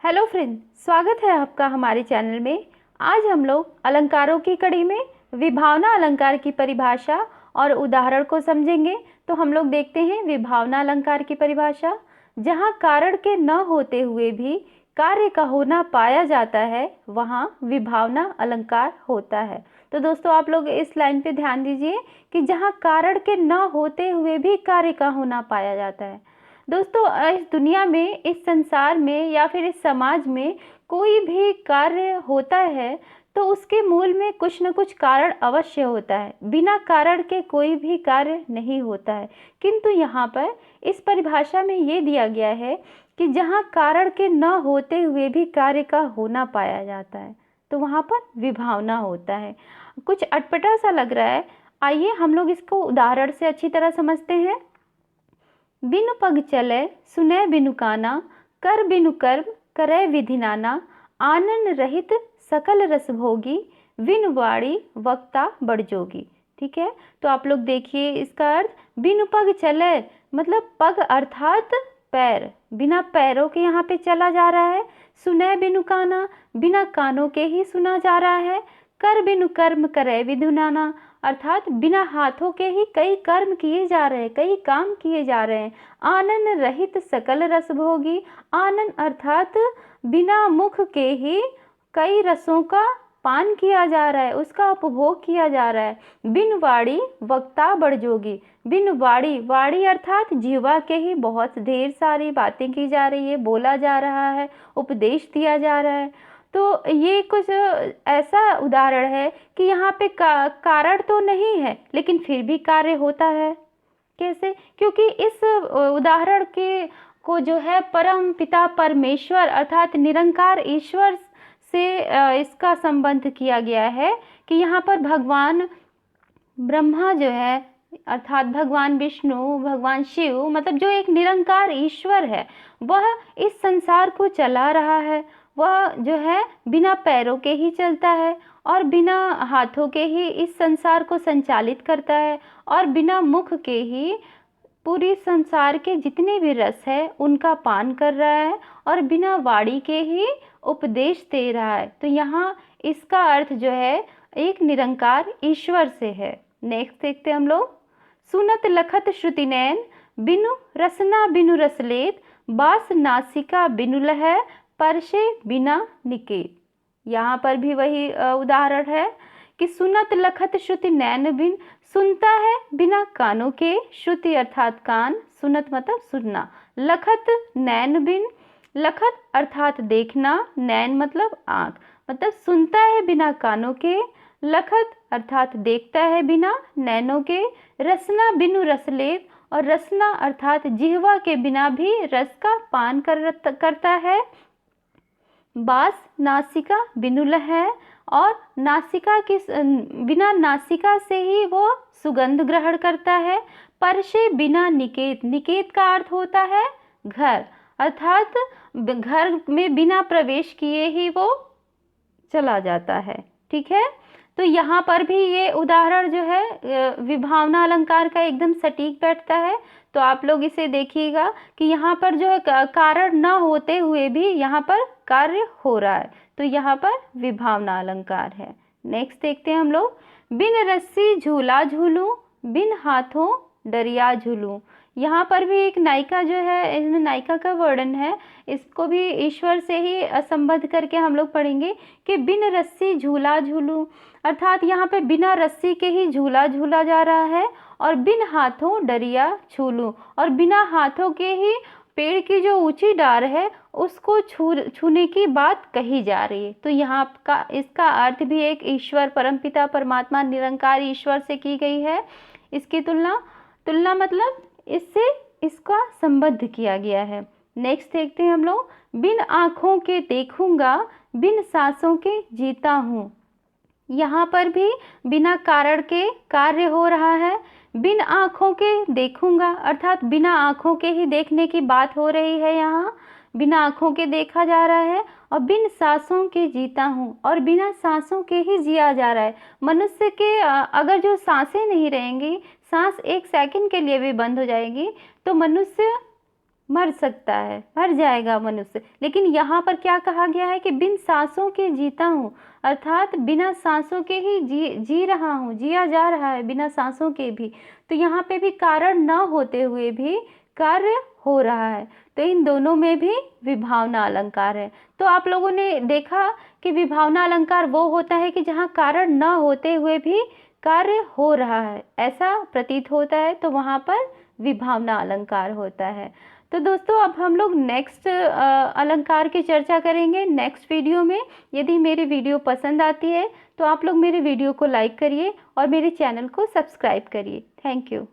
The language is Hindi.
हेलो फ्रेंड, स्वागत है आपका हमारे चैनल में। आज हम लोग अलंकारों की कड़ी में विभावना अलंकार की परिभाषा और उदाहरण को समझेंगे। तो हम लोग देखते हैं विभावना अलंकार की परिभाषा। जहाँ कारण के न होते हुए भी कार्य का होना पाया जाता है वहाँ विभावना अलंकार होता है। तो दोस्तों आप लोग इस लाइन पे ध्यान दीजिए कि जहाँ कारण के न होते हुए भी कार्य का होना पाया जाता है। दोस्तों इस दुनिया में, इस संसार में या फिर इस समाज में कोई भी कार्य होता है तो उसके मूल में कुछ न कुछ कारण अवश्य होता है। बिना कारण के कोई भी कार्य नहीं होता है। किंतु यहाँ पर इस परिभाषा में ये दिया गया है कि जहाँ कारण के न होते हुए भी कार्य का होना पाया जाता है तो वहाँ पर विभावना होता है। कुछ अटपटा सा लग रहा है, आइए हम लोग इसको उदाहरण से अच्छी तरह समझते हैं। बिनु पग चले सुनै बिनु काना, कर बिनु कर्म करे विधि नाना, आनंद रहित सकल रस भोगी, बिनु वाणी वक्ता बढ़ जोगी। ठीक है, तो आप लोग देखिए इसका अर्थ। बिनु पग चले मतलब पग अर्थात पैर, बिना पैरों के यहाँ पे चला जा रहा है। सुनै बिनु काना, बिना कानों के ही सुना जा रहा है। कर बिनु कर्म करे विधि नाना अर्थात बिना हाथों के ही कई कर्म किए जा रहे हैं, कई काम किए जा रहे हैं। आनंद रहित सकल रस भोगी, आनंद अर्थात बिना मुख के ही कई रसों का पान किया जा रहा है, उसका उपभोग किया जा रहा है। बिन वाणी वक्ता बढ़ जोगी, बिन वाणी, वाणी अर्थात जीवा के ही बहुत ढेर सारी बातें की जा रही है, बोला जा रहा है, उपदेश दिया जा रहा है। तो ये कुछ ऐसा उदाहरण है कि यहाँ पे कारण तो नहीं है लेकिन फिर भी कार्य होता है। कैसे? क्योंकि इस उदाहरण के को जो है परम पिता परमेश्वर अर्थात निरंकार ईश्वर से इसका संबंध किया गया है कि यहाँ पर भगवान ब्रह्मा जो है अर्थात भगवान विष्णु, भगवान शिव मतलब जो एक निरंकार ईश्वर है वह इस संसार को चला रहा है। वह जो है बिना पैरों के ही चलता है और बिना हाथों के ही इस संसार को संचालित करता है और बिना मुख के ही पूरी संसार के जितने भी रस है उनका पान कर रहा है और बिना वाणी के ही उपदेश दे रहा है। तो यहाँ इसका अर्थ जो है एक निरंकार ईश्वर से है। नेक्स्ट देखते हम लोग। सुनत लखत श्रुति नैन, बिनु रसना बिनु रसलेत, बास नासिका बिनु लहै, परशे बिना निकेत। यहाँ पर भी वही उदाहरण है कि सुनत लखत श्रुति नैन, बिन सुनता है बिना कानों के, श्रुति अर्थात कान, सुनत मतलब सुनना, लखत नैन बिन, लखत अर्थात देखना, नैन मतलब आँख, मतलब सुनता है बिना कानों के, लखत अर्थात देखता है बिना नैनों के, रसना बिनु रसलेत और रसना अर्थात जिह्वा के बिना भी रस का पान करता है, बास नासिका बिनु लहै और नासिका के बिना नासिका से ही वो सुगंध ग्रहण करता है, परशे बिना निकेत, निकेत का अर्थ होता है घर अर्थात घर में बिना प्रवेश किए ही वो चला जाता है। ठीक है, तो यहाँ पर भी ये उदाहरण जो है विभावना अलंकार का एकदम सटीक बैठता है। तो आप लोग इसे देखिएगा कि यहाँ पर जो है कारण न होते हुए भी यहाँ पर कार्य हो रहा है, तो यहाँ पर विभावना अलंकार है। नेक्स्ट देखते हैं हम लोग। बिन रस्सी झूला झूलूं, बिन हाथों डरिया झूलूं। यहाँ पर भी एक नायिका जो है, इसमें नायिका का वर्णन है, इसको भी ईश्वर से ही संबद्ध करके हम लोग पढ़ेंगे कि बिन रस्सी झूला झूलूं अर्थात यहाँ पे बिना रस्सी के ही झूला झूला जा रहा है और बिन हाथों डरिया झूलूं और बिना हाथों के ही पेड़ की जो ऊंची डार है उसको छूने की बात कही जा रही है। तो यहाँ का इसका अर्थ भी एक ईश्वर परमपिता परमात्मा निरंकार ईश्वर से की गई है। इसकी तुलना मतलब इससे इसका संबद्ध किया गया है। नेक्स्ट देखते हैं हम लोग। बिन आँखों के देखूंगा, बिन सांसों के जीता हूँ। यहाँ पर भी बिना कारण के कार्य हो रहा है। बिन आँखों के देखूंगा अर्थात बिना आँखों के ही देखने की बात हो रही है, यहाँ बिना आँखों के देखा जा रहा है और बिन सांसों के जीता हूँ और बिना सांसों के ही जिया जा रहा है। मनुष्य के अगर जो सांसें नहीं रहेंगी, सांस एक सेकंड के लिए भी बंद हो जाएगी तो मनुष्य मर सकता है, मर जाएगा मनुष्य। लेकिन यहाँ पर क्या कहा गया है कि बिन सांसों के जीता हूँ, अर्थात बिना सांसों के ही जी रहा हूँ, जिया जा रहा है बिना सांसों के भी। तो यहाँ पे भी कारण न होते हुए भी कार्य हो रहा है, तो इन दोनों में भी विभावना अलंकार है। तो आप लोगों ने देखा कि विभावना अलंकार वो होता है कि जहाँ कारण न होते हुए भी कार्य हो रहा है, ऐसा प्रतीत होता है, तो वहाँ पर विभावना अलंकार होता है। तो दोस्तों अब हम लोग नेक्स्ट अलंकार की चर्चा करेंगे नेक्स्ट वीडियो में। यदि मेरी वीडियो पसंद आती है तो आप लोग मेरे वीडियो को लाइक करिए और मेरे चैनल को सब्सक्राइब करिए। Thank you.